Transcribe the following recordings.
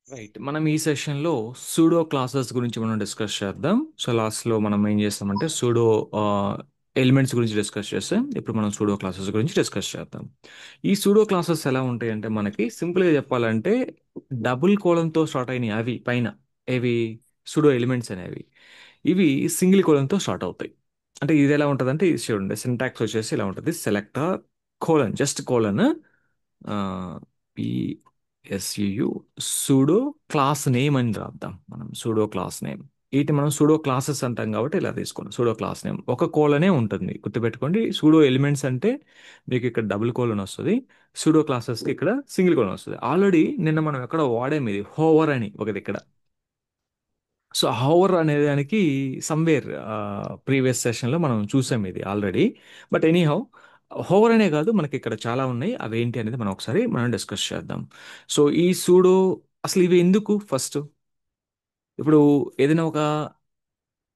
Right. మనం ఈ సెషన్‌లో సూడో క్లాసెస్ గురించి మనం డిస్కస్ చేద్దాం. సో, లాస్ట్‌లో మనం ఏం చేస్తామంటే సూడో ఎలిమెంట్స్ గురించి డిస్కస్ చేసాం. ఇప్పుడు మనం సూడో క్లాసెస్ గురించి డిస్కస్ చేద్దాం. ఈ సూడో క్లాసెస్ ఎలా ఉంటాయంటే మనకి సింపుల్‌గా చెప్పాలంటే డబుల్ కోలన్‌తో స్టార్ట్ అయినాయి అవి పైన. ఏవి సూడో ఎలిమెంట్స్ అనేవి. ఇవి సింగిల్ కోలన్‌తో స్టార్ట్ అవుతాయి. అంటే ఇది ఎలా ఉంటదంటే ఇది చూడండి సింటాక్స్ వచ్చేసి ఇలా ఉంటది. Selector colon just colon P S U U pseudo class name అని రాద్దాం మనం సూడో క్లాస్ నేమ్. వీటి మనం సూడో క్లాసెస్ అంటాం కాబట్టి ఇలా తీసుకోండి సూడో క్లాస్ నేమ్ ఒక కోలనే ఉంటుంది గుర్తుపెట్టుకోండి సూడో ఎలిమెంట్స్ అంటే మీకు ఇక్కడ డబుల్ కోలన్ వస్తుంది. సూడో క్లాసెస్కి ఇక్కడ సింగిల్ కోలన్ వస్తుంది. ఆల్రెడీ నిన్న మనం ఎక్కడ వాడాము ఇది హోవర్ అని ఒకటి ఇక్కడ. సో హోవర్ అనే దానికి సమ్వేర్ ప్రీవియస్ సెషన్లో మనం చూసాం ఇది already. But anyhow hover అనే కాదు మనకి ఇక్కడ చాలా ఉన్నాయి అవి ఏంటి అనేది మనం డిస్కస్ చేద్దాం. సో ఈ సూడో అసలు ఇవి ఎందుకు ఫస్ట్ ఇప్పుడు ఏదైనా ఒక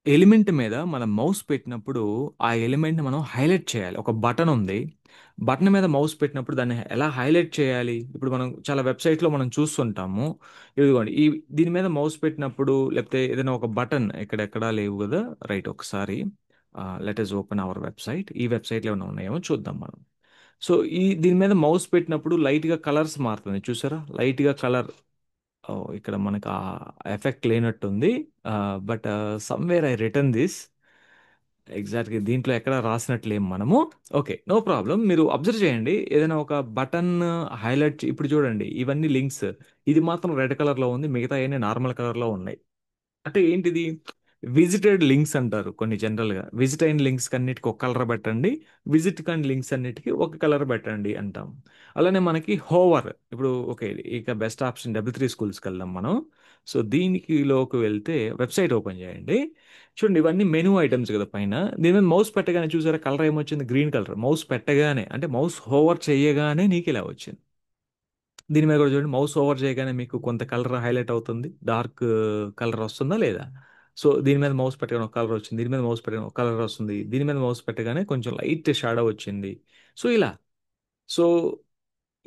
ఎలిమెంట్ మీద మనం మౌస్ పెట్టినప్పుడు ఆ ఎలిమెంట్ని మనం హైలైట్ చేయాలి. ఒక బటన్ ఉంది. బటన్ మీద మౌస్ పెట్టినప్పుడు దాన్ని ఎలా హైలైట్ చేయాలి? ఇప్పుడు మనం చాలా వెబ్సైట్లో మనం చూస్తుంటాము. ఇదిగోండి దీని మీద మౌస్ పెట్టినప్పుడు లేకపోతే ఏదైనా ఒక బటన్ ఎక్కడెక్కడా లేవు కదా. రైట్ ఒకసారి let us open our website. ఈ వెబ్సైట్లో ఏమైనా ఉన్నాయేమో చూద్దాం మనం. సో దీని మీద మౌస్ పెట్టినప్పుడు లైట్గా కలర్స్ మారుతుంది చూసారా? లైట్గా కలర్ ఇక్కడ మనకు ఆ ఎఫెక్ట్ లేనట్టుంది. But somewhere I return this ఎగ్జాక్ట్గా దీంట్లో ఎక్కడ రాసినట్లేం మనము. Okay no problem. మీరు అబ్జర్వ్ చేయండి ఏదైనా ఒక బటన్ హైలైట్ ఇప్పుడు చూడండి ఇవన్నీ లింక్స్. ఇది మాత్రం రెడ్ కలర్లో ఉంది, మిగతా అన్ని నార్మల్ కలర్లో ఉన్నాయి. అంటే ఏంటిది విజిటెడ్ లింక్స్ అంటారు కొన్ని జనరల్గా. విజిట్ అయిన లింక్స్ అన్నిటికీ ఒక కలర్ పెట్టండి, విజిట్ కాని లింక్స్ అన్నిటికీ ఒక కలర్ పెట్టండి అంటాం. అలానే మనకి హోవర్ ఇప్పుడు ఓకే ఇక బెస్ట్ ఆప్షన్ W3 స్కూల్స్కి వెళ్దాం మనం. సో దీనికి లోకి వెళ్తే వెబ్సైట్ ఓపెన్ చేయండి. చూడండి ఇవన్నీ మెనూ ఐటమ్స్ కదా పైన. దీని మీద మౌస్ పెట్టగానే చూసారా కలర్ ఏమొచ్చింది? Green colour. మౌస్ పెట్టగానే అంటే మౌస్ హోవర్ చేయగానే నీకు ఇలా వచ్చింది. దీని మీద కూడా చూడండి మౌస్ ఓవర్ చేయగానే మీకు కొంత కలర్ హైలైట్ అవుతుంది. డార్క్ కలర్ వస్తుందా లేదా? సో దీని మీద మౌస్ పెట్టగానే ఒక కలర్ వచ్చింది, దీని మీద మౌస్ పెట్టగానే ఒక కలర్ వస్తుంది, దీని మీద మౌస్ పెట్టగానే కొంచెం లైట్ షాడో వచ్చింది. సో ఇలా. సో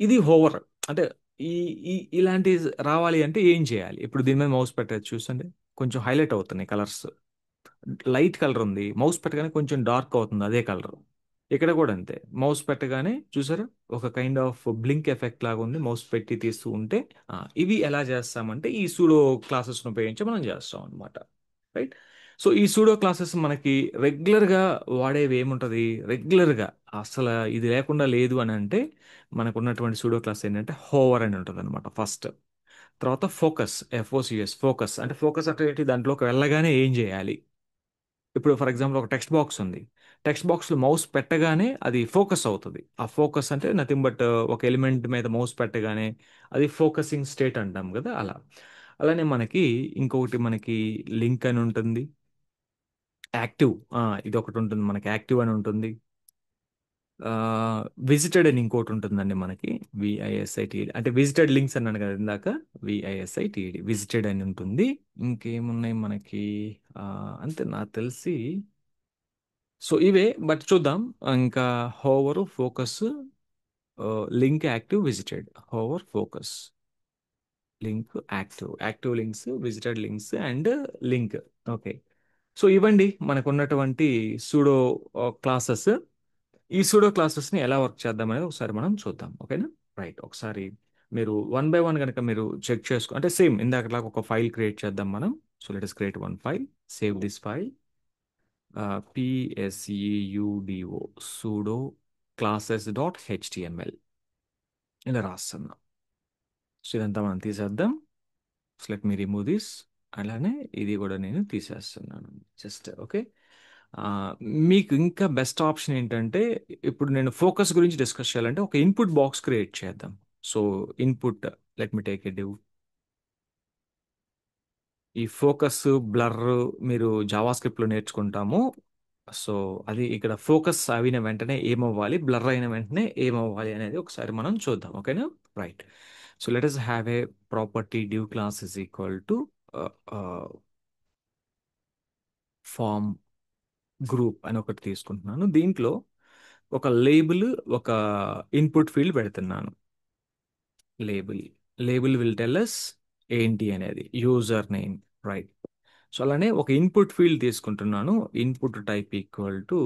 ఇది హోవర్. అంటే ఈ ఇలాంటి రావాలి అంటే ఏం చేయాలి? ఇప్పుడు దీని మీద మౌస్ పెట్టచ్చు చూసండి, కొంచెం హైలైట్ అవుతున్నాయి కలర్స్. లైట్ కలర్ ఉంది, మౌస్ పెట్టగానే కొంచెం డార్క్ అవుతుంది అదే కలర్. ఇక్కడ కూడా అంతే, మౌస్ పెట్టగానే చూసారా ఒక కైండ్ ఆఫ్ బ్లింక్ ఎఫెక్ట్ లాగా ఉంది మౌస్ పెట్టి తీస్తూ ఉంటే. ఇవి ఎలా చేస్తామంటే ఈ సూడో క్లాసెస్ను ఉపయోగించి మనం చేస్తాం అనమాట. రైట్. సో ఈ సూడో క్లాసెస్ మనకి రెగ్యులర్గా వాడేవి ఏముంటుంది? రెగ్యులర్గా అసలు ఇది లేకుండా లేదు అని అంటే మనకు ఉన్నటువంటి సూడో క్లాస్ ఏంటంటే హోవర్ అని ఉంటుంది అనమాట ఫస్ట్. తర్వాత ఫోకస్, FOCS ఫోకస్ అంటే ఫోకస్ అంటే ఏంటి? దాంట్లోకి వెళ్ళగానే ఏం చేయాలి? ఇప్పుడు ఫర్ ఎగ్జాంపుల్ ఒక టెక్స్ట్ బాక్స్ ఉంది. టెక్స్ట్ బాక్స్లో మౌస్ పెట్టగానే అది ఫోకస్ అవుతుంది. ఆ ఫోకస్ అంటే నథింగ్ బట్ ఒక ఎలిమెంట్ మీద మౌస్ పెట్టగానే అది ఫోకసింగ్ స్టేట్ అంటాం కదా అలా. అలానే మనకి ఇంకొకటి మనకి లింక్ అని ఉంటుంది. యాక్టివ్, ఇది ఒకటి ఉంటుంది మనకి యాక్టివ్ అని ఉంటుంది. విజిటెడ్ అని ఇంకోటి ఉంటుందండి మనకి. VISITED అంటే విజిటెడ్ లింక్స్ అన్నాను కదా ఇందాక. VISITED విజిటెడ్ అని ఉంటుంది. ఇంకేమున్నాయి మనకి? ఆ, అంతే నాకు తెలిసి. సో ఇవే బట్ చూద్దాం. ఇంకా hover focus, link active visited. Hover focus link active links visited links and link. Okay. So ఇవ్వండి మనకు ఉన్నటువంటి సూడో క్లాసెస్. ఈ సూడో క్లాసెస్ని ఎలా వర్క్ చేద్దాం అనేది ఒకసారి మనం చూద్దాం. ఓకేనా? రైట్ ఒకసారి మీరు వన్ బై వన్ కనుక మీరు చెక్ చేసుకో అంటే సేమ్ ఇందాకలాగా ఒక ఫైల్ క్రియేట్ చేద్దాం మనం. So let us create one file. Save this file. PSEUDO sudo classes.html ఇలా రాస్తున్నాం. సో ఇదంతా మనం తీసేద్దాం. So let me remove this. అలానే ఇది కూడా నేను తీసేస్తున్నాను జస్ట్. ఓకే. మీకు ఇంకా బెస్ట్ ఆప్షన్ ఏంటంటే ఇప్పుడు నేను ఫోకస్ గురించి డిస్కస్ చేయాలంటే ఒక ఇన్పుట్ బాక్స్ క్రియేట్ చేద్దాం. So input let me take a div. ఈ ఫోకస్ బ్లర్ మీరు జావా స్క్రిప్ట్లో నేర్చుకుంటాము. సో అది ఇక్కడ ఫోకస్ అయిన వెంటనే ఏమవ్వాలి, బ్లర్ అయిన వెంటనే ఏమవ్వాలి అనేది ఒకసారి మనం చూద్దాం. ఓకేనా? Right. So let us have a property due class is equal to form group అని ఒకటి తీసుకుంటున్నాను. దీంట్లో ఒక లేబుల్, ఒక ఇన్పుట్ ఫీల్డ్ పెడుతున్నాను. Label. Label will tell us ఏంటి అనేది యూజర్ నేమ్. రైట్. సో అలానే ఒక ఇన్పుట్ ఫీల్డ్ తీసుకుంటున్నాను. Input type equal to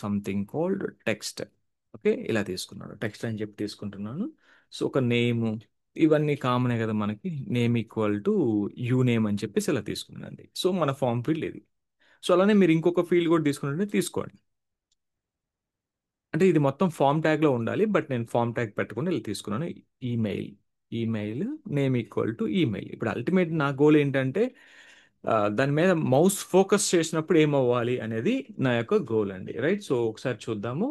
something called text. Okay, ఇలా తీసుకున్నాను, టెక్స్ట్ అని చెప్పి తీసుకుంటున్నాను. సో ఒక నేమ్, ఇవన్నీ కామనే కదా మనకి. Name equal to you name అని చెప్పేసి ఇలా తీసుకున్నానండి. సో మన ఫామ్ ఫీల్డ్ ఇది. సో అలానే మీరు ఇంకొక ఫీల్డ్ కూడా తీసుకుంటే తీసుకోండి. అంటే ఇది మొత్తం ఫామ్ ట్యాగ్లో ఉండాలి, బట్ నేను ఫామ్ ట్యాగ్ పెట్టకుండా ఇలా తీసుకున్నాను. Email. Email name equal to email. ఇప్పుడు అల్టిమేట్ నా గోల్ ఏంటంటే దాని మీద మౌస్ ఫోకస్ చేసినప్పుడు ఏమవ్వాలి అనేది నా యొక్క గోల్ అండి. రైట్. సో ఒకసారి చూద్దాము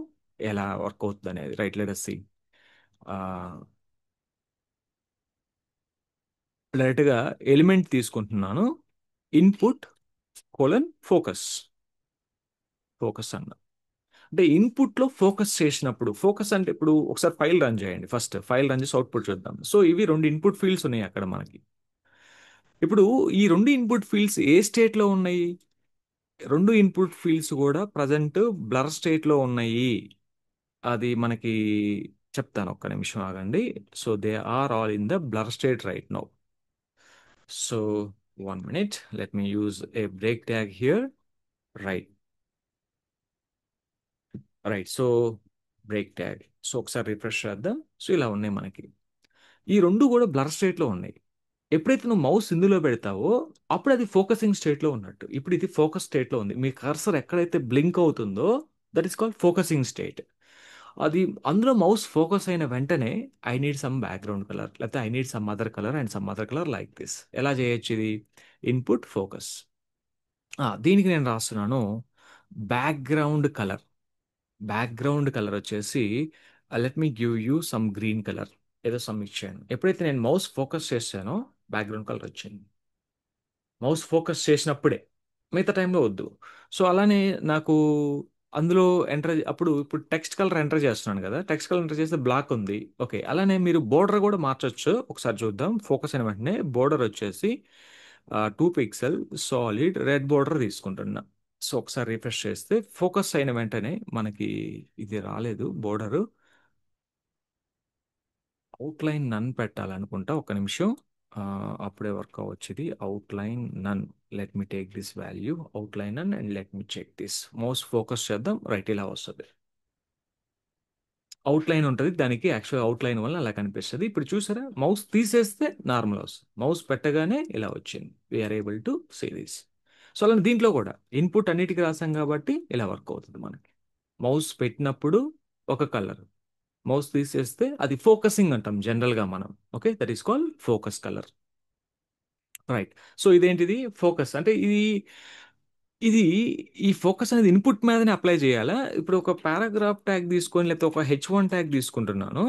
ఎలా వర్క్ అవుతుంది అనేది. Right, let us see. డైరెక్ట్గా ఎలిమెంట్ తీసుకుంటున్నాను. Input colon focus. ఫోకస్ అన్న అంటే ఇన్పుట్లో ఫోకస్ చేసినప్పుడు, ఫోకస్ అంటే ఇప్పుడు ఒకసారి ఫైల్ రన్ చేయండి. ఫస్ట్ ఫైల్ రన్ చేసి అవుట్పుట్ చూద్దాం. సో ఇవి రెండు ఇన్పుట్ ఫీల్డ్స్ ఉన్నాయి అక్కడ మనకి. ఇప్పుడు ఈ రెండు ఇన్పుట్ ఫీల్డ్స్ ఏ స్టేట్లో ఉన్నాయి? రెండు ఇన్పుట్ ఫీల్డ్స్ కూడా ప్రజెంట్ బ్లర్ స్టేట్లో ఉన్నాయి. అది మనకి చెప్తాను, ఒక్క నిమిషం ఆగండి. So they are all in the blur state right now. So 1 minute, let me use a break tag here. Right. Right. So break tag. So ఒకసారి రిఫ్రెష్ చేద్దాం. సో ఇలా ఉన్నాయి మనకి. ఈ రెండు కూడా బ్లర్ స్టేట్లో ఉన్నాయి. ఎప్పుడైతే నువ్వు మౌస్ ఇందులో పెడతావో అప్పుడు అది ఫోకసింగ్ స్టేట్లో ఉన్నట్టు. ఇప్పుడు ఇది ఫోకస్ స్టేట్లో ఉంది. మీ కర్సర్ ఎక్కడైతే బ్లింక్ అవుతుందో that is called focusing state. అది అందులో మౌస్ ఫోకస్ అయిన వెంటనే I need some background colour, లేకపోతే I need some other colour and some other colour like this. ఎలా చేయొచ్చు ఇది? Input focus. దీనికి నేను రాస్తున్నాను బ్యాక్గ్రౌండ్ కలర్. బ్యాక్గ్రౌండ్ కలర్ వచ్చేసి let me give you some green colour. ఏదో సమ్ ఇచ్చాను. ఎప్పుడైతే నేను మౌస్ ఫోకస్ చేశానో బ్యాక్గ్రౌండ్ కలర్ వచ్చింది. మౌస్ ఫోకస్ చేసినప్పుడే, మిగతా టైంలో వద్దు. సో అలానే నాకు అందులో ఎంటర్ అప్పుడు ఇప్పుడు టెక్స్ట్ కలర్ ఎంటర్ చేస్తున్నాను కదా, టెక్స్ట్ కలర్ ఎంటర్ చేస్తే బ్లాక్ ఉంది. ఓకే, అలానే మీరు బోర్డర్ కూడా మార్చొచ్చు. ఒకసారి చూద్దాం. ఫోకస్ అయిన వెంటనే బోర్డర్ వచ్చేసి 2 పిక్సెల్ సాలిడ్ రెడ్ బోర్డర్ తీసుకుంటున్నా. సో ఒకసారి రిఫ్రెష్ చేస్తే ఫోకస్ అయిన వెంటనే మనకి ఇది రాలేదు బోర్డరు. అవుట్లైన్ నన్ పెట్టాలనుకుంటా, ఒక్క నిమిషం. అప్పుడే వర్క్ అవ్వచ్చు ఇది. Outline none. Let me take this value outline none and let me check this. Mouse focus చేద్దాం. రైట్, ఇలా వస్తుంది. అవుట్లైన్ ఉంటుంది దానికి. యాక్చువల్ అవుట్లైన్ వల్ల అలా కనిపిస్తుంది. ఇప్పుడు చూసారా, మౌస్ తీసేస్తే నార్మల్ వస్తుంది, మౌస్ పెట్టగానే ఇలా వచ్చింది. We are able to see this. So అలా దీంట్లో కూడా ఇన్పుట్ అన్నిటికీ రాసాం కాబట్టి ఇలా వర్క్ అవుతుంది మనకి. మౌస్ పెట్టినప్పుడు ఒక కలర్, మౌస్ తీసేస్తే అది ఫోకసింగ్ అంటాం జనరల్గా మనం. Okay, that is called focus colour. Right. So ఇదేంటిది? ఫోకస్ అంటే ఇది ఇది ఈ ఫోకస్ అనేది ఇన్పుట్ మీదనే అప్లై చేయాలా? ఇప్పుడు ఒక పారాగ్రాఫ్ ట్యాగ్ తీసుకొని లేకపోతే ఒక H1 ట్యాగ్ తీసుకుంటున్నాను.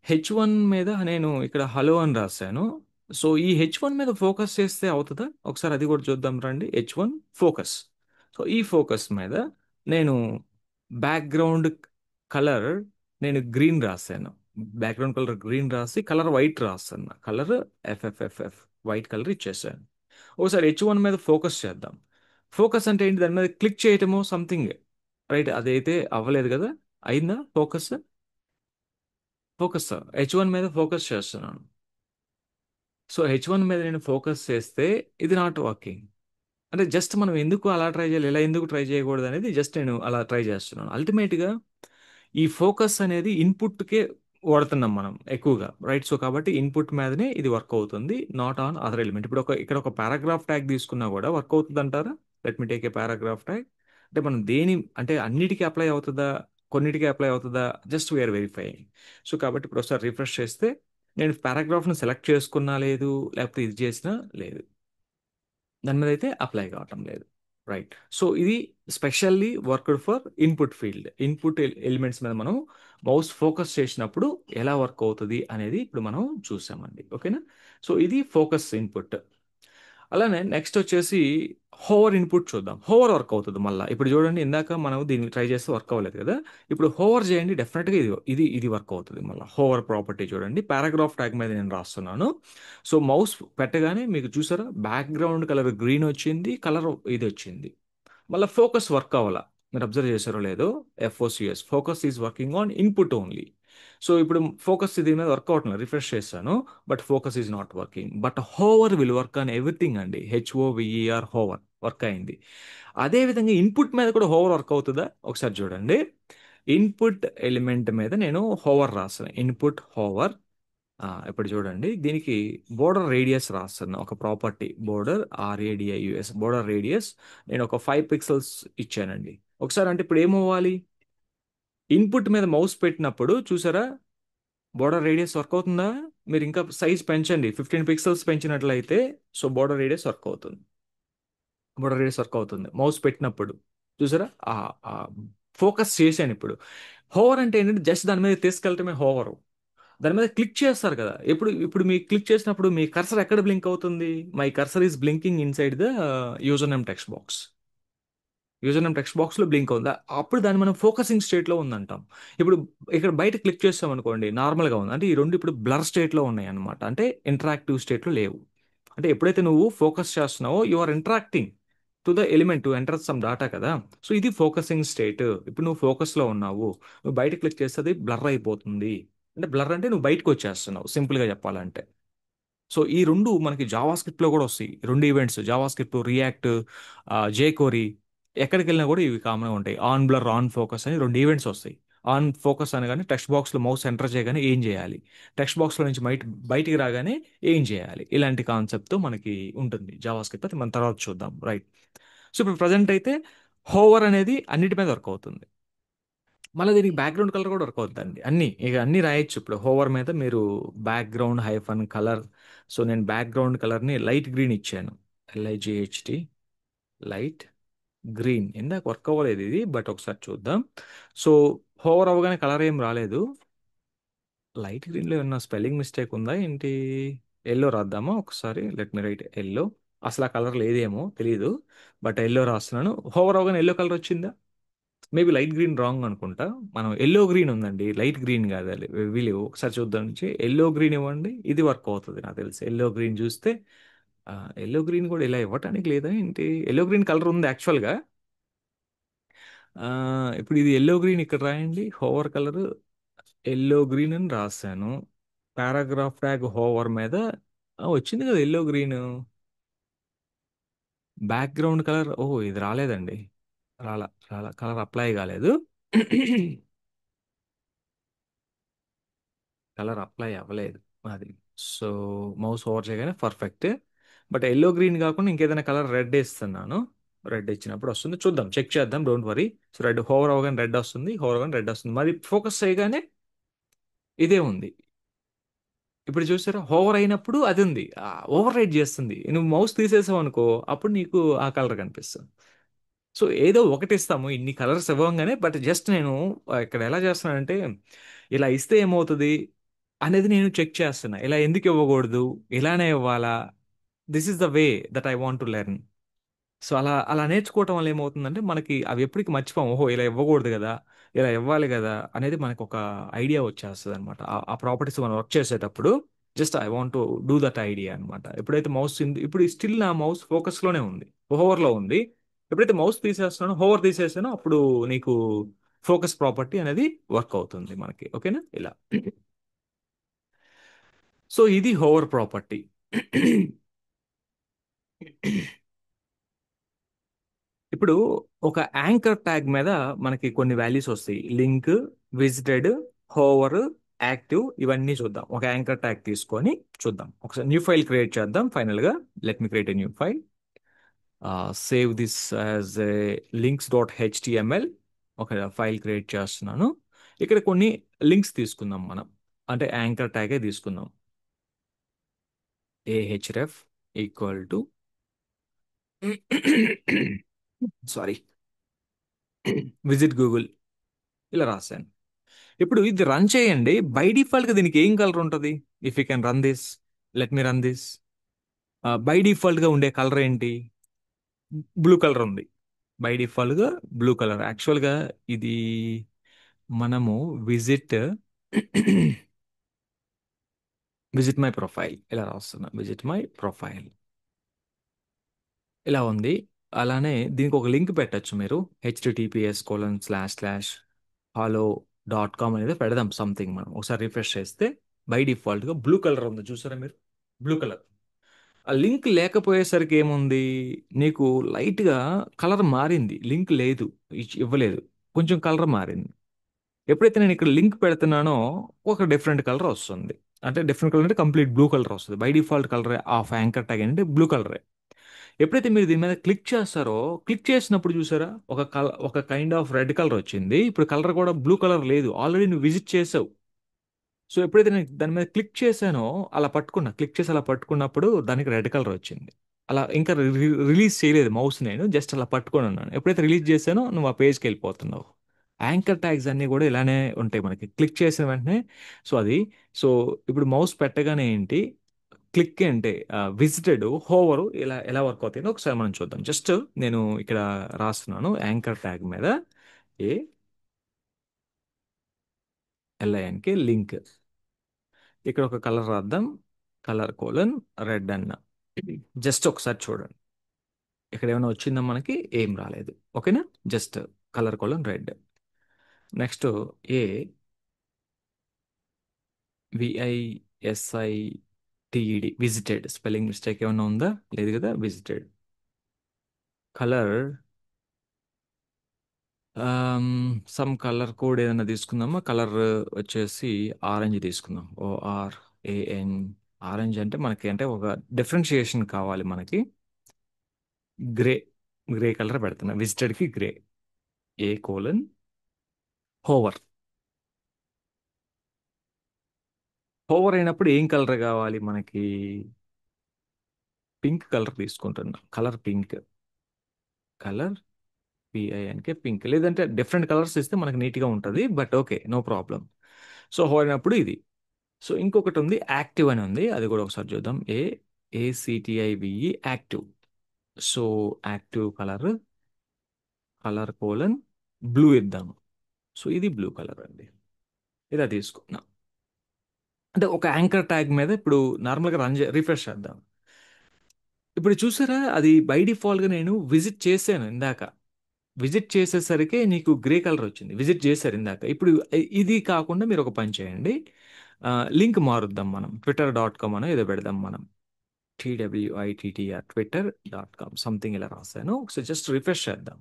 H1 మీద నేను ఇక్కడ హలో అని రాశాను. సో ఈ H1 మీద ఫోకస్ చేస్తే అవుతుందా? ఒకసారి అది కూడా చూద్దాం రండి. H1 focus. సో ఈ ఫోకస్ మీద నేను బ్యాక్గ్రౌండ్ కలర్ నేను గ్రీన్ రాశాను. బ్యాక్గ్రౌండ్ కలర్ గ్రీన్ రాసి కలర్ వైట్ రాస్తాను. కలర్ ఎఫ్ఎఫ్ఎఫ్ఎఫ్ వైట్ కలర్ ఇచ్చేసాను. ఒకసారి H1 మీద ఫోకస్ చేద్దాం. ఫోకస్ అంటే ఏంటి? దాని మీద క్లిక్ చేయటమో సంథింగ్. రైట్, అదైతే అవ్వలేదు కదా. అయిందా ఫోకస్? ఫోకస్ H1 మీద ఫోకస్ చేస్తున్నాను. సో H1 మీద నేను ఫోకస్ చేస్తే ఇది నాట్ వర్కింగ్. అంటే జస్ట్ మనం ఎందుకు అలా ట్రై చేయాలి, ఇలా ఎందుకు ట్రై చేయకూడదు అనేది జస్ట్ నేను అలా ట్రై చేస్తున్నాను. అల్టిమేట్గా ఈ ఫోకస్ అనేది ఇన్పుట్కే వాడుతున్నాం మనం ఎక్కువగా. రైట్. సో కాబట్టి ఇన్పుట్ మీదనే ఇది వర్క్ అవుతుంది, నాట్ ఆన్ అదర్ ఎలిమెంట్. ఇప్పుడు ఇక్కడ ఒక పారాగ్రాఫ్ ట్యాగ్ తీసుకున్నా కూడా వర్క్ అవుతుంది అంటారా? Let me take a paragraph tag. అంటే మనం దేని అంటే అన్నిటికీ అప్లై అవుతుందా, కొన్నిటికి అప్లై అవుతుందా, జస్ట్ వీఆర్ వెరిఫైయింగ్. సో కాబట్టి ఇప్పుడు ఒకసారి రిఫ్రెష్ చేస్తే నేను పారాగ్రాఫ్ను సెలెక్ట్ చేసుకున్నా లేదు, లేకపోతే ఇది చేసినా లేదు, దాని మీద అయితే అప్లై కావటం లేదు. రైట్. సో ఇది specially worked for input field. Input elements మీద మనం మౌస్ ఫోకస్ చేసినప్పుడు ఎలా వర్క్ అవుతుంది అనేది ఇప్పుడు మనం చూసామండి. ఓకేనా. సో ఇది ఫోకస్ ఇన్పుట్. అలానే నెక్స్ట్ వచ్చేసి హోవర్ ఇన్పుట్ చూద్దాం. హోవర్ వర్క్ అవుతుంది మళ్ళీ. ఇప్పుడు చూడండి, ఇందాక మనం దీన్ని ట్రై చేస్తే వర్క్ అవ్వలేదు కదా. ఇప్పుడు హోవర్ చేయండి, డెఫినెట్గా ఇది ఇది ఇది వర్క్ అవుతుంది మళ్ళీ. హోవర్ ప్రాపర్టీ చూడండి, పారాగ్రాఫ్ ట్యాగ్ మీద నేను రాస్తున్నాను. సో మౌస్ పెట్టగానే మీకు చూసారా బ్యాక్గ్రౌండ్ కలర్ గ్రీన్ వచ్చింది, కలర్ ఇది వచ్చింది. మళ్ళీ ఫోకస్ వర్క్ అవ్వాలా. మీరు అబ్జర్వ్ చేశారో లేదో, F O C S focus is working on input only. So ఇప్పుడు ఫోకస్ దీని మీద వర్క్ అవట్లేదు, రిఫ్రెష్ చేశాను, but focus is not working. But hover will work on everything అండి. హెచ్ఓవిఈఆర్ హోవర్ వర్క్ అయింది. అదేవిధంగా ఇన్పుట్ మీద కూడా హోవర్ వర్క్ అవుతుందా ఒకసారి చూడండి. ఇన్పుట్ ఎలిమెంట్ మీద నేను హోవర్ రాస్తాను, ఇన్పుట్ హోవర్. ఇప్పుడు చూడండి, దీనికి బోర్డర్ రేడియస్ రాస్తాను, ఒక ప్రాపర్టీ బోర్డర్ ఆర్ఏడిఐయుఎస్ బోర్డర్ రేడియస్. నేను ఒక 5 పిక్సెల్స్ ఇచ్చానండి. ఒకసారి అంటే ఇప్పుడు ఏమవ్వాలి, ఇన్పుట్ మీద మౌస్ పెట్టినప్పుడు చూసారా బోర్డర్ రేడియస్ వర్క్ అవుతుందా? మీరు ఇంకా సైజ్ పెంచండి, 15 పిక్సెల్స్ పెంచినట్లయితే సో బోర్డర్ రేడియస్ వర్క్ అవుతుంది. బోర్డర్ రేడియస్ వర్క్ అవుతుంది మౌస్ పెట్టినప్పుడు. చూసారా ఫోకస్ చేశాను ఇప్పుడు. హోవర్ అంటే ఏంటంటే జస్ట్ దాని మీద తీసుకెళ్ళటమే హోవర్. దాని మీద క్లిక్ చేస్తారు కదా, ఇప్పుడు ఇప్పుడు మీ క్లిక్ చేసినప్పుడు మీ కర్సర్ ఎక్కడ బ్లింక్ అవుతుంది? My cursor is blinking inside the user name text box. User name text బాక్స్లో బ్లింక్ అవుందా, అప్పుడు దాన్ని మనం ఫోకసింగ్ స్టేట్లో ఉందంటాం. ఇప్పుడు ఇక్కడ బయట క్లిక్ చేస్తాం అనుకోండి, నార్మల్గా ఉంది అంటే ఈ రెండు ఇప్పుడు బ్లర్ స్టేట్లో ఉన్నాయి అనమాట, అంటే ఇంటరాక్టివ్ స్టేట్లో లేవు. అంటే ఎప్పుడైతే నువ్వు ఫోకస్ చేస్తున్నావో you are interacting to the element to enter some data కదా. సో ఇది ఫోకసింగ్ స్టేట్. ఇప్పుడు నువ్వు ఫోకస్లో ఉన్నావు, నువ్వు బయట క్లిక్ చేస్తే అది బ్లర్ అయిపోతుంది. అంటే బ్లర్ అంటే నువ్వు బయటకు వచ్చేస్తున్నావు సింపుల్గా చెప్పాలంటే. సో ఈ రెండు మనకి జావా స్క్రిప్ట్లో కూడా వస్తాయి, రెండు ఈవెంట్స్ జావా స్క్రిప్ట్, రియాక్ట్, జేకోరీ, ఎక్కడికి వెళ్ళినా కూడా ఇవి కామన్గా ఉంటాయి. ఆన్ బ్లర్, ఆన్ ఫోకస్ అని రెండు ఈవెంట్స్ వస్తాయి. ఆన్ ఫోకస్ అనగానే టెక్స్ట్ బాక్స్లో మౌస్ ఎంటర్ చేయగానే ఏం చేయాలి, టెక్స్ట్ బాక్స్లో నుంచి బయటికి రాగానే ఏం చేయాలి, ఇలాంటి కాన్సెప్ట్తో మనకి ఉంటుంది జావా స్క్రిప్ట్. అది మన తర్వాత చూద్దాం, రైట్. సో ఇప్పుడు ప్రజెంట్ అయితే హోవర్ అనేది అన్నిటి మీద వర్క్ అవుతుంది. మళ్ళీ దీనికి బ్యాక్గ్రౌండ్ కలర్ కూడా వర్క్ అవుతుందండి. అన్ని ఇక అన్ని రాయొచ్చు ఇప్పుడు హోవర్ మీద మీరు, బ్యాక్గ్రౌండ్ హైఫన్ కలర్. సో నేను బ్యాక్గ్రౌండ్ కలర్ని లైట్ గ్రీన్ ఇచ్చాను, LIGHT, లైట్ గ్రీన్. ఇందాక వర్క్ అవ్వలేదు ఇది, బట్ ఒకసారి చూద్దాం. సో హోవర్ అవ్వగానే కలర్ ఏం రాలేదు. లైట్ గ్రీన్లో ఏమన్నా స్పెల్లింగ్ మిస్టేక్ ఉందా ఏంటి? ఎల్లో రాద్దామా ఒకసారి, లెట్ మీ రైట్ ఎల్లో. అసలు ఆ కలర్ లేదేమో తెలీదు, బట్ ఎల్లో రాస్తున్నాను. హోవర్ అవగానే ఎల్లో కలర్ వచ్చిందా? మేబీ లైట్ గ్రీన్ రాంగ్ అనుకుంటా. మనం ఎల్లో గ్రీన్ ఉందండి, లైట్ గ్రీన్ కాదు అది. వీళ్ళు ఒకసారి చూద్దాం నుంచి ఎల్లో గ్రీన్ ఇవ్వండి, ఇది వర్క్ అవుతుంది నాకు తెలిసి. ఎల్లో గ్రీన్ చూస్తే ఎల్లో గ్రీన్ కూడా ఇలా ఇవ్వటానికి లేదా ఏంటి? ఎల్లో గ్రీన్ కలర్ ఉంది యాక్చువల్గా. ఆ, ఇప్పుడు ఇది ఎల్లో గ్రీన్ ఇక్కడ రాయండి, హోవర్ కలర్ ఎల్లో గ్రీన్ అని రాశాను. పారాగ్రాఫ్ ట్యాగ్ హోవర్ మీద వచ్చింది కదా ఎల్లో గ్రీన్. బ్యాక్గ్రౌండ్ కలర్ ఇది రాలేదండి, రాలా కలర్ అప్లై కాలేదు. కలర్ అప్లై అవ్వలేదు అది. సో మౌస్ ఓవర్ చేయగానే పర్ఫెక్ట్. బట్ ఎల్లో గ్రీన్ కాకుండా ఇంకేదైనా కలర్ రెడ్ ఇస్తున్నాను. రెడ్ ఇచ్చినప్పుడు వస్తుంది, చూద్దాం, చెక్ చేద్దాం, don't worry. So red hover అవగానే రెడ్ వస్తుంది, హోవర్ అవగానే రెడ్ వస్తుంది. మరి ఫోకస్ చేయగానే ఇదే ఉంది. ఇప్పుడు చూసారా హోవర్ అయినప్పుడు అది ఉంది, ఓవర్ రైడ్ చేస్తుంది. నువ్వు మౌస్ తీసేసావు అనుకో అప్పుడు నీకు ఆ కలర్ కనిపిస్తుంది. సో ఏదో ఒకటి ఇస్తాము, ఇన్ని కలర్స్ ఇవ్వంగానే. బట్ జస్ట్ నేను ఇక్కడ ఎలా చేస్తున్నానంటే, ఇలా ఇస్తే ఏమవుతుంది అనేది నేను చెక్ చేస్తున్నా. ఇలా ఎందుకు ఇవ్వకూడదు, ఇలానే ఇవ్వాలా, this is the way that I want to learn. So అలా అలా నేర్చుకోవటం వల్ల ఏమవుతుందంటే మనకి అవి ఎప్పటికీ మర్చిపోం. ఓహో ఇలా ఇవ్వకూడదు కదా, ఇలా ఇవ్వాలి కదా అనేది మనకు ఒక ఐడియా వచ్చేస్తుంది అనమాట. ఆ ప్రాపర్టీస్ మనం వర్క్ చేసేటప్పుడు just I want to do that idea అనమాట. ఎప్పుడైతే మౌస్ ఇప్పుడు స్టిల్ నా మౌస్ ఫోకస్లోనే ఉంది, హోవర్లో ఉంది. ఎప్పుడైతే మౌస్ తీసేస్తానో, హోవర్ తీసేసానో అప్పుడు నీకు ఫోకస్ ప్రాపర్టీ అనేది వర్క్ అవుతుంది మనకి. ఓకేనా ఇలా. సో ఇది హోవర్ ప్రాపర్టీ. ఇప్పుడు ఒక యాంకర్ ట్యాగ్ మీద మనకి కొన్ని వాల్యూస్ వస్తాయి, లింక్, విజిటెడ్, హోవర్, యాక్టివ్, ఇవన్నీ చూద్దాం. ఒక యాంకర్ ట్యాగ్ తీసుకొని చూద్దాం. ఒకసారి న్యూ ఫైల్ క్రియేట్ చేద్దాం. ఫైనల్ గా let me create a new file. Save this as a links.html. ఒక ఫైల్ క్రియేట్ చేస్తున్నాను. ఇక్కడ కొన్ని లింక్స్ తీసుకుందాం మనం, అంటే యాంకర్ ట్యాగే తీసుకుందాం. ahref equal to sorry visit Google, ఇలా రాశాను. ఇప్పుడు ఇది రన్ చేయండి. బై డిఫాల్ట్ గా దీనికి ఏం కలర్ ఉంటుంది? If you can run this, let me run this. By default గా ఉండే కలర్ ఏంటి? బ్లూ కలర్ ఉంది. బై డిఫాల్ట్ గా బ్లూ కలర్. యాక్చువల్ గా ఇది మనము విజిట్ విజిట్ మై ప్రొఫైల్ ఇలా రాస్తున్నా, విజిట్ మై ప్రొఫైల్ ఇలా ఉంది. అలానే దీనికి ఒక లింక్ పెట్టచ్చు మీరు, https:// హలో .com అనేది పెడదాం సంథింగ్. మనం ఒకసారి రిఫ్రెష్ చేస్తే బై డిఫాల్ట్గా బ్లూ కలర్ ఉంది చూసారా మీరు? Blue colour. ఆ లింక్ లేకపోయేసరికి ఏముంది, నీకు లైట్గా కలర్ మారింది, లింక్ లేదు, ఇవ్వలేదు, కొంచెం కలర్ మారింది. ఎప్పుడైతే నేను ఇక్కడ లింక్ పెడుతున్నానో ఒక డిఫరెంట్ కలర్ వస్తుంది. అంటే డిఫరెంట్ కలర్ అంటే కంప్లీట్ బ్లూ కలర్ వస్తుంది. By default colour of anchor tag అంటే బ్లూ కలరే. ఎప్పుడైతే మీరు దీని మీద క్లిక్ చేస్తారో, క్లిక్ చేసినప్పుడు చూసారా ఒక కైండ్ ఆఫ్ రెడ్ కలర్ వచ్చింది. ఇప్పుడు కలర్ కూడా బ్లూ కలర్ లేదు, ఆల్రెడీ నువ్వు విజిట్ చేసావు. సో ఎప్పుడైతే నేను దాని మీద క్లిక్ చేశానో, క్లిక్ చేసి అలా పట్టుకున్నప్పుడు దానికి రెడ్ కలర్ వచ్చింది. అలా ఇంకా రిలీజ్ చేయలేదు మౌస్, నేను జస్ట్ అలా పట్టుకొని ఉన్నాను. ఎప్పుడైతే రిలీజ్ చేశానో నువ్వు ఆ పేజ్కి వెళ్ళిపోతున్నావు. యాంకర్ ట్యాగ్స్ అన్నీ కూడా ఇలానే ఉంటాయి మనకి, క్లిక్ చేసిన వెంటనే. సో అది, సో ఇప్పుడు మౌస్ పెట్టగానే ఏంటి, క్లిక్ అంటే విజిటెడ్, హోవర్ ఇలా ఎలా వర్క్ అవుతాయో ఒకసారి మనం చూద్దాం. జస్ట్ నేను ఇక్కడ రాస్తున్నాను యాంకర్ ట్యాగ్ మీద ఏ ఎల్ఐఎన్కి లింక్. ఇక్కడ ఒక కలర్ రాద్దాం, కలర్ కోలన్ రెడ్ అన్న. జస్ట్ ఒకసారి చూడండి, ఇక్కడ ఏమైనా వచ్చిందా మనకి? ఏం రాలేదు. ఓకేనా? Just colour colon red. Next ఏ విఐఎస్ఐటిఈడి విజిటెడ్, స్పెల్లింగ్ మిస్టేక్ ఏమైనా ఉందా? లేదు కదా, visited. Colour some colour code ఏదైనా తీసుకుందామా? కలర్ వచ్చేసి ఆరెంజ్ తీసుకుందాం. ORAN. ఆరెంజ్ అంటే మనకి అంటే ఒక డిఫరెన్షియేషన్ కావాలి మనకి. గ్రే, గ్రే కలర్ పెడుతున్నా విజిటెడ్కి grey. A colon hover. Hover అయినప్పుడు ఏం కలర్ కావాలి మనకి? పింక్ కలర్ తీసుకుంటున్నా, colour pink. Colour PINK pink, లేదంటే డిఫరెంట్ కలర్స్ ఇస్తే మనకి నీట్గా ఉంటుంది, but okay, no problem. So hover అయినప్పుడు ఇది. సో ఇంకొకటి ఉంది, యాక్టివ్ అని ఉంది, అది కూడా ఒకసారి చూద్దాం. ACTIVE active. So active colour, colour colon blue ఇద్దాము. సో ఇది బ్లూ కలర్ అండి. ఇలా తీసుకున్నాం. అంటే ఒక యాంకర్ ట్యాగ్ మీద ఇప్పుడు నార్మల్గా రిఫ్రెష్ చేద్దాం. ఇప్పుడు చూసారా, అది బై డిఫాల్ట్గా నేను విజిట్ చేశాను ఇందాక. విజిట్ చేసేసరికి నీకు గ్రే కలర్ వచ్చింది. విజిట్ చేశారు ఇందాక. ఇప్పుడు ఇది కాకుండా మీరు ఒక పని చేయండి, లింక్ మారుద్దాం మనం. twitter.com అని ఏదో పెడదాం మనం. TWITTR సంథింగ్ ఇలా రాశాను. ఒకసారి జస్ట్ రిఫ్రెష్ చేద్దాం.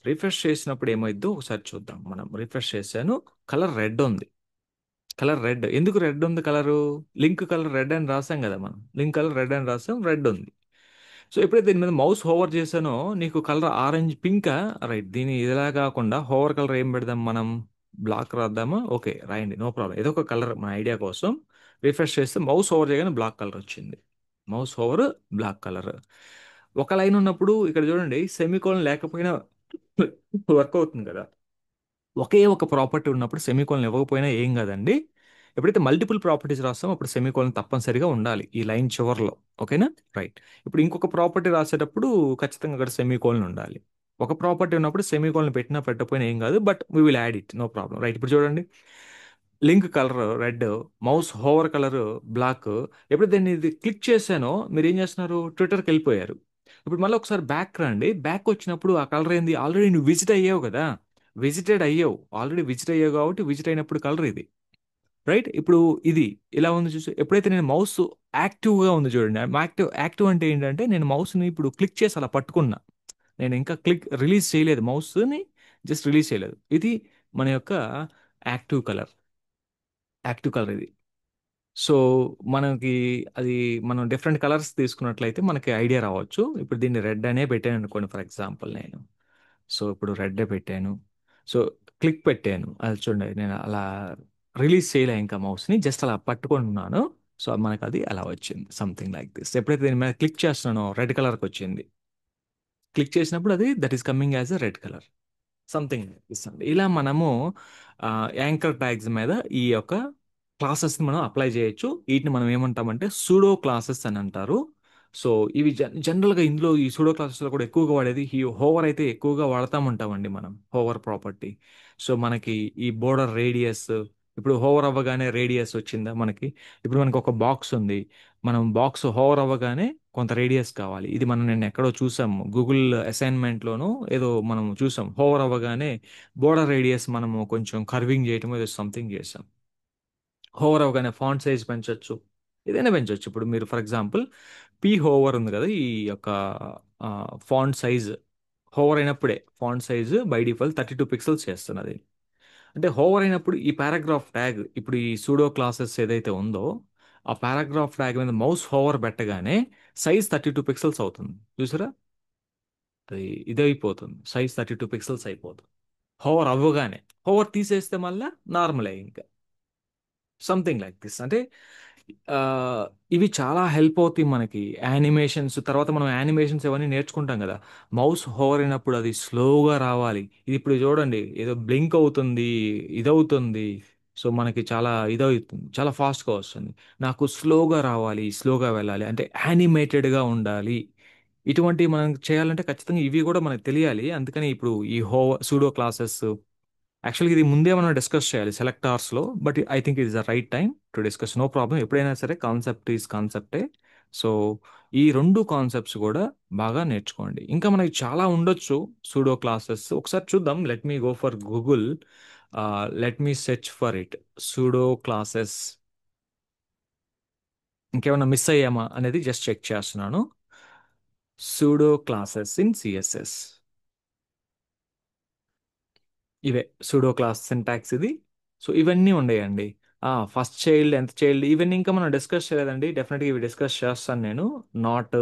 రిఫ్రెష్ చేసినప్పుడు ఏమైందో ఒకసారి చూద్దాం మనం. రిఫ్రెష్ చేశాను, కలర్ రెడ్ ఉంది. కలర్ రెడ్ ఎందుకు రెడ్ ఉంది? కలరు లింక్ కలర్ రెడ్ అని రాసాం కదా మనం. లింక్ కలర్ రెడ్ అని రాసాం, రెడ్ ఉంది. సో ఎప్పుడైతే దీని మీద మౌస్ హోవర్ చేశానో నీకు కలర్ ఆరెంజ్ పింకా? రైట్. దీని ఇదిలా కాకుండా హోవర్ కలర్ ఏం పెడదాం మనం? బ్లాక్ రాద్దామా? ఓకే, రాయండి, నో ప్రాబ్లం. ఏదో ఒక కలర్ మన ఐడియా కోసం. రిఫ్రెష్ చేస్తే మౌస్ హోవర్ చేయగానే బ్లాక్ కలర్ వచ్చింది. Mouse hover black colour. ఒక లైన్ ఉన్నప్పుడు ఇక్కడ చూడండి, సెమీకోలన్ లేకపోయినా వర్క్ అవుతుంది కదా. ఒకే ఒక ప్రాపర్టీ ఉన్నప్పుడు సెమీకోలన్ ఇవ్వకపోయినా ఏం కాదండి. ఎప్పుడైతే మల్టిపుల్ ప్రాపర్టీస్ రాస్తామో అప్పుడు సెమీకోలన్ తప్పనిసరిగా ఉండాలి ఈ లైన్ చివర్లో. ఓకేనా? రైట్. ఇప్పుడు ఇంకొక ప్రాపర్టీ రాసేటప్పుడు ఖచ్చితంగా అక్కడ సెమీకోలన్ ఉండాలి. ఒక ప్రాపర్టీ ఉన్నప్పుడు సెమీకోలన్ పెట్టినా పెట్టకపోయినా ఏం కాదు, but we will add it, no problem. Right. ఇప్పుడు చూడండి, link colour red, mouse hover colour black. ఎప్పుడు దీన్ని ఇది క్లిక్ చేశానో మీరు ఏం చేస్తున్నారు? ట్విట్టర్కి వెళ్ళిపోయారు. ఇప్పుడు మళ్ళీ ఒకసారి బ్యాక్ రండి. బ్యాక్ వచ్చినప్పుడు ఆ కలర్ ఏంది? ఆల్రెడీ నువ్వు విజిట్ అయ్యావు కదా, విజిటెడ్ అయ్యావు, ఆల్రెడీ విజిట్ అయ్యావు కాబట్టి విజిట్ అయినప్పుడు కలర్ ఇది. రైట్. ఇప్పుడు ఇది ఇలా ఉంది చూసి, ఎప్పుడైతే నేను మౌస్ యాక్టివ్గా ఉంది చూడండి. యాక్టివ్ యాక్టివ్ అంటే ఏంటంటే నేను మౌస్ని ఇప్పుడు క్లిక్ చేసి అలా పట్టుకున్నా. నేను ఇంకా రిలీజ్ చేయలేదు మౌస్ని, జస్ట్ రిలీజ్ చేయలేదు. ఇది మన యొక్క యాక్టివ్ కలర్. యాక్టివ్ కలర్ ఇది. సో మనకి అది, మనం డిఫరెంట్ కలర్స్ తీసుకున్నట్లయితే మనకి ఐడియా రావచ్చు. ఇప్పుడు దీన్ని రెడ్ అనే పెట్టాను అనుకోండి ఫర్ ఎగ్జాంపుల్ నేను. సో ఇప్పుడు రెడ్ పెట్టాను. సో క్లిక్ పెట్టాను, అది చూడండి నేను అలా రిలీజ్ చేయలే ఇంకా మౌస్ని, జస్ట్ అలా పట్టుకుంటున్నాను. సో మనకు అది అలా వచ్చింది, సంథింగ్ లైక్ దిస్. ఎప్పుడైతే దీని మీద క్లిక్ చేస్తున్నానో రెడ్ కలర్కి వచ్చింది. క్లిక్ చేసినప్పుడు అది that is coming as a red colour, something ఇస్తుంది. ఇలా మనము యాంకర్ ట్యాగ్స్ మీద ఈ యొక్క క్లాసెస్ని మనం అప్లై చేయొచ్చు. వీటిని మనం ఏమంటామంటే సూడో క్లాసెస్ అని అంటారు. సో ఇవి జనరల్గా ఇందులో ఈ సూడో క్లాసెస్లో కూడా ఎక్కువగా వాడేది ఈ హోవర్ అయితే ఎక్కువగా వాడతాం ఉంటామండి మనం, హోవర్ ప్రాపర్టీ. సో మనకి ఈ బోర్డర్ రేడియస్, ఇప్పుడు హోవర్ అవ్వగానే రేడియస్ వచ్చిందా మనకి? ఇప్పుడు మనకి ఒక బాక్స్ ఉంది, మనం బాక్స్ హోవర్ అవ్వగానే కొంత రేడియస్ కావాలి. ఇది మనం నేను ఎక్కడో చూసాము గూగుల్ అసైన్మెంట్లోనూ ఏదో మనం చూసాం. హోవర్ అవ్వగానే బోర్డర్ రేడియస్ మనము కొంచెం కర్వింగ్ చేయటం ఏదో సంథింగ్ చేసాం. హోవర్ అవగానే ఫాంట్ సైజ్ పెంచొచ్చు, ఏదైనా పెంచొచ్చు. ఇప్పుడు మీరు ఫర్ ఎగ్జాంపుల్ పీ హోవర్ ఉంది కదా, ఈ యొక్క ఫాంట్ సైజ్ హోవర్ అయినప్పుడే font size by default 32 pixels చేస్తున్నది. అంటే హోవర్ అయినప్పుడు ఈ పారాగ్రాఫ్ ట్యాగ్, ఇప్పుడు ఈ సూడో క్లాసెస్ ఏదైతే ఉందో ఆ పారాగ్రాఫ్ ట్యాగ్ మీద మౌస్ హోవర్ పెట్టగానే సైజ్ 32 పిక్సెల్స్ అవుతుంది. చూసారా, అది ఇదైపోతుంది, సైజ్ 32 పిక్సెల్స్ అయిపోతుంది హోవర్ అవ్వగానే. హోవర్ తీసేస్తే మళ్ళా నార్మలే ఇంకా. Something like this. అంటే ఆ, ఇవి చాలా హెల్ప్ అవుతాయి మనకి యానిమేషన్స్. తర్వాత మనం యానిమేషన్స్ ఇవన్నీ నేర్చుకుంటాం కదా, మౌస్ హోవర్ అయినప్పుడు అది స్లోగా రావాలి. ఇది ఇప్పుడు చూడండి, ఏదో బ్లింక్ అవుతుంది, ఇదవుతుంది. సో మనకి చాలా ఇదవుతుంది, చాలా ఫాస్ట్గా వస్తుంది. నాకు స్లోగా రావాలి, స్లోగా వెళ్ళాలి అంటే యానిమేటెడ్గా ఉండాలి. ఇటువంటివి మనం చేయాలంటే ఖచ్చితంగా ఇవి కూడా మనకు తెలియాలి. అందుకని ఇప్పుడు ఈ సూడో క్లాసెస్, యాక్చువల్గా ఇది ముందే మనం డిస్కస్ చేయాలి సెలెక్టార్స్లో, but I think it is the right time to discuss. No problem, ఎప్పుడైనా సరే కాన్సెప్ట్ ఈజ్ కాన్సెప్టే. సో ఈ రెండు కాన్సెప్ట్స్ కూడా బాగా నేర్చుకోండి. ఇంకా మనకి చాలా ఉండొచ్చు సూడో క్లాసెస్. ఒకసారి చూద్దాం, let me go for Google, let me search for it, pseudo classes. ఇంకేమైనా మిస్ అయ్యామా అనేది జస్ట్ చెక్ చేస్తున్నాను. సూడో క్లాసెస్ ఇన్ సిఎస్ఎస్, ఇవే సూడో క్లాస్ సింటాక్స్ ఇది. సో ఇవన్నీ ఉండేయండి. ఫస్ట్ చైల్డ్, ఎంత చైల్డ్, ఇవన్నీ ఇంకా మనం డిస్కస్ చేయలేదండి. డెఫినెట్గా ఇవి డిస్కస్ చేస్తాను నేను. నాట్,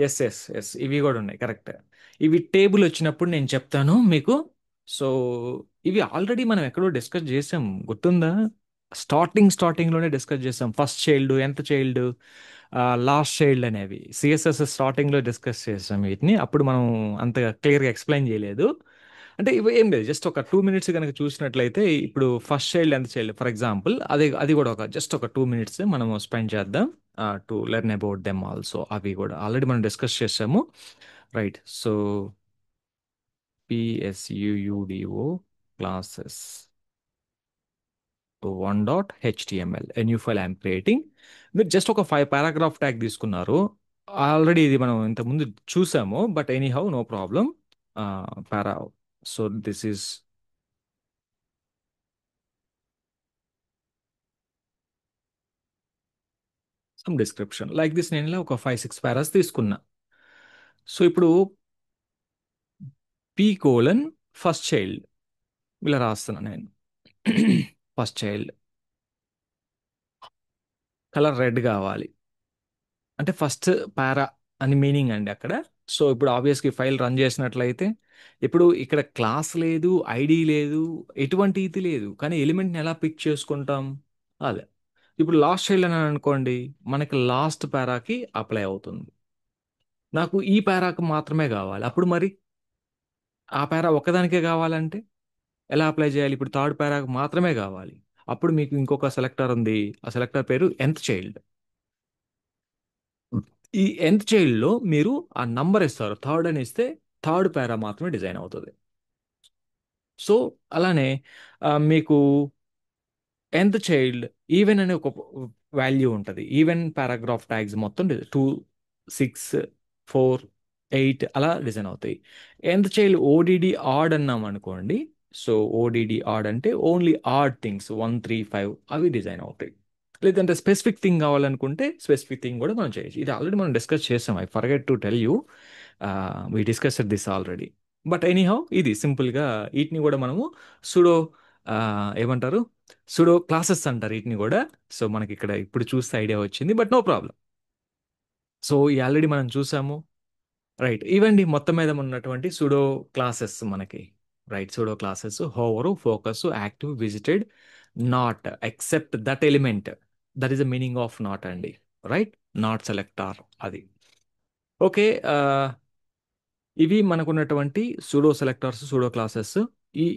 ఎస్ ఎస్ ఎస్, ఇవి కూడా ఉన్నాయి, కరెక్ట్. ఇవి టేబుల్ వచ్చినప్పుడు నేను చెప్తాను మీకు. సో ఇవి ఆల్రెడీ మనం ఎక్కడో డిస్కస్ చేసాం, గుర్తుందా? స్టార్టింగ్లోనే డిస్కస్ చేసాం. ఫస్ట్ చైల్డ్, ఎంత చైల్డ్, లాస్ట్ చైల్డ్ అనేవి సిఎస్ఎస్ స్టార్టింగ్లో డిస్కస్ చేసాం వీటిని. అప్పుడు మనం అంత క్లియర్గా ఎక్స్ప్లెయిన్ చేయలేదు. అంటే ఇవి ఏం లేదు, జస్ట్ ఒక 2 మినిట్స్ కనుక చూసినట్లయితే, ఇప్పుడు ఫస్ట్ చైల్డ్ ఎంత చైల్డ్ ఫర్ ఎగ్జాంపుల్, అది కూడా ఒక జస్ట్ ఒక 2 మినిట్స్ మనము స్పెండ్ చేద్దాం to learn about them also. అవి కూడా ఆల్రెడీ మనం డిస్కస్ చేసాము, right? So PSUUDO classes 1.html a new file I'm creating. మీరు జస్ట్ ఒక 5 పారాగ్రాఫ్ ట్యాగ్ తీసుకున్నారు. ఆల్రెడీ ఇది మనం ఇంతకుముందు చూసాము, but anyhow no problem. Para, so this is some description like this. నేను ఇలా ఒక 5-6 పారాస్ తీసుకున్నా. సో ఇప్పుడు P: ఫస్ట్ చైల్డ్ ఇలా రాస్తున్నా నేను. ఫస్ట్ చైల్డ్ కలర్ రెడ్ కావాలి అంటే ఫస్ట్ పారా అని మీనింగ్ అండి అక్కడ. సో ఇప్పుడు ఆబ్వియస్గా ఫైల్ రన్ చేసినట్లయితే, ఇప్పుడు ఇక్కడ క్లాస్ లేదు, ఐడి లేదు, ఎటువంటి ఇది లేదు, కానీ ఎలిమెంట్ని ఎలా పిక్ చేసుకుంటాం? అదే. ఇప్పుడు లాస్ట్ చైల్డ్ అని అనుకోండి, మనకి లాస్ట్ పారాకి అప్లై అవుతుంది. నాకు ఈ పారాకు మాత్రమే కావాలి, అప్పుడు మరి ఆ పారా ఒక్కదానికే కావాలంటే ఎలా అప్లై చేయాలి? ఇప్పుడు థర్డ్ పారాకు మాత్రమే కావాలి, అప్పుడు మీకు ఇంకొక సెలెక్టర్ ఉంది. ఆ సెలెక్టర్ పేరు nth చైల్డ్. ఈ nth చైల్డ్లో మీరు ఆ నంబర్ ఇస్తారు, థర్డ్ అని ఇస్తే థర్డ్ పారా మాత్రమే డిజైన్ అవుతుంది. సో అలానే మీకు nth చైల్డ్ ఈవెన్ అనే ఒక వాల్యూ ఉంటుంది. ఈవెన్ పారాగ్రాఫ్ ట్యాగ్స్ మొత్తం 2, 6, 4, 8 అలా డిజైన్ అవుతాయి. nth చైల్డ్ ఓడిడి ఆడ్ అన్నాం అనుకోండి. సో ఓడిడి ఆడ్ అంటే ఓన్లీ ఆడ్ థింగ్స్ 1, 3, 5 అవి డిజైన్ అవుతాయి. లేదంటే స్పెసిఫిక్ థింగ్ కావాలనుకుంటే స్పెసిఫిక్ థింగ్ కూడా మనం చేయొచ్చు. ఇది ఆల్రెడీ మనం డిస్కస్ చేసాం, I forget to tell you, we discuss this already. But anyhow ఇది సింపుల్గా వీటిని కూడా మనము సుడో ఏమంటారు, సుడో క్లాసెస్ అంటారు వీటిని కూడా. సో మనకి ఇక్కడ ఇప్పుడు చూస్తే ఐడియా వచ్చింది, బట్ నో ప్రాబ్లం. సో ఈ ఆల్రెడీ మనం చూసాము, రైట్? ఇవండి మొత్తం మీద ఉన్నటువంటి సుడో క్లాసెస్ మనకి, right? Pseudo classes hover, focus, active, visited, not, except that element, that is the meaning of not అండి, రైట్? నాట్ సెలెక్టార్ అది. ఓకే, ఇవి మనకున్నటువంటి సూడో సెలెక్టర్స్, సూడో క్లాసెస్.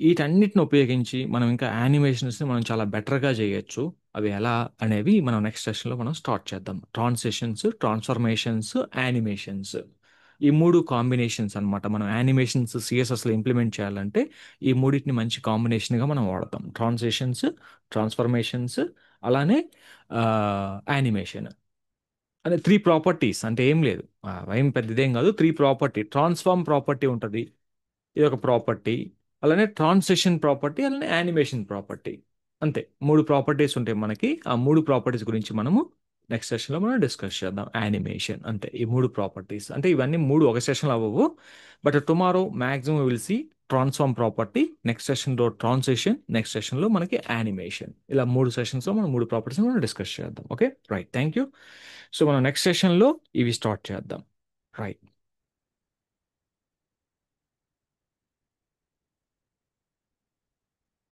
వీటన్నిటిని ఉపయోగించి మనం ఇంకా యానిమేషన్స్ని మనం చాలా బెటర్గా చేయొచ్చు. అవి ఎలా అనేవి మనం నెక్స్ట్ సెషన్లో మనం స్టార్ట్ చేద్దాం. ట్రాన్సిషన్స్, ట్రాన్స్ఫర్మేషన్స్, యానిమేషన్స్, ఈ మూడు కాంబినేషన్స్ అన్నమాట. మనం యానిమేషన్స్ సిఎస్ఎస్లో ఇంప్లిమెంట్ చేయాలంటే ఈ మూడింటిని మంచి కాంబినేషన్గా మనం వాడతాం. ట్రాన్సిషన్స్, ట్రాన్స్ఫర్మేషన్స్, అలానే యానిమేషన్. అంటే 3 ప్రాపర్టీస్ అంటే ఏం లేదు. ఏం పెద్దదేం కాదు. 3 ప్రాపర్టీ ట్రాన్స్ఫార్మ్ ప్రాపర్టీ ఉంటుంది. ఇది ఒక ప్రాపర్టీ. అలానే ట్రాన్సిషన్ ప్రాపర్టీ, అలానే యానిమేషన్ ప్రాపర్టీ. అంతే 3 ప్రాపర్టీస్ ఉంటాయి మనకి. ఆ 3 ప్రాపర్టీస్ గురించి మనము నెక్స్ట్ సెషన్లో మనం డిస్కస్ చేద్దాం. యానిమేషన్ అంతే, ఈ 3 ప్రాపర్టీస్ అంటే ఇవన్నీ 3 ఒక సెషన్లో అవ్వవు. But tomorrow maximum will see transform property, next సెషన్లో ట్రాన్సిషన్, నెక్స్ట్ సెషన్లో మనకి యానిమేషన్. ఇలా 3 సెషన్స్లో మనం 3 ప్రాపర్టీస్ మనం డిస్కస్ చేద్దాం. Okay right, thank you. So మనం నెక్స్ట్ సెషన్లో ఇవి స్టార్ట్ చేద్దాం. రైట్.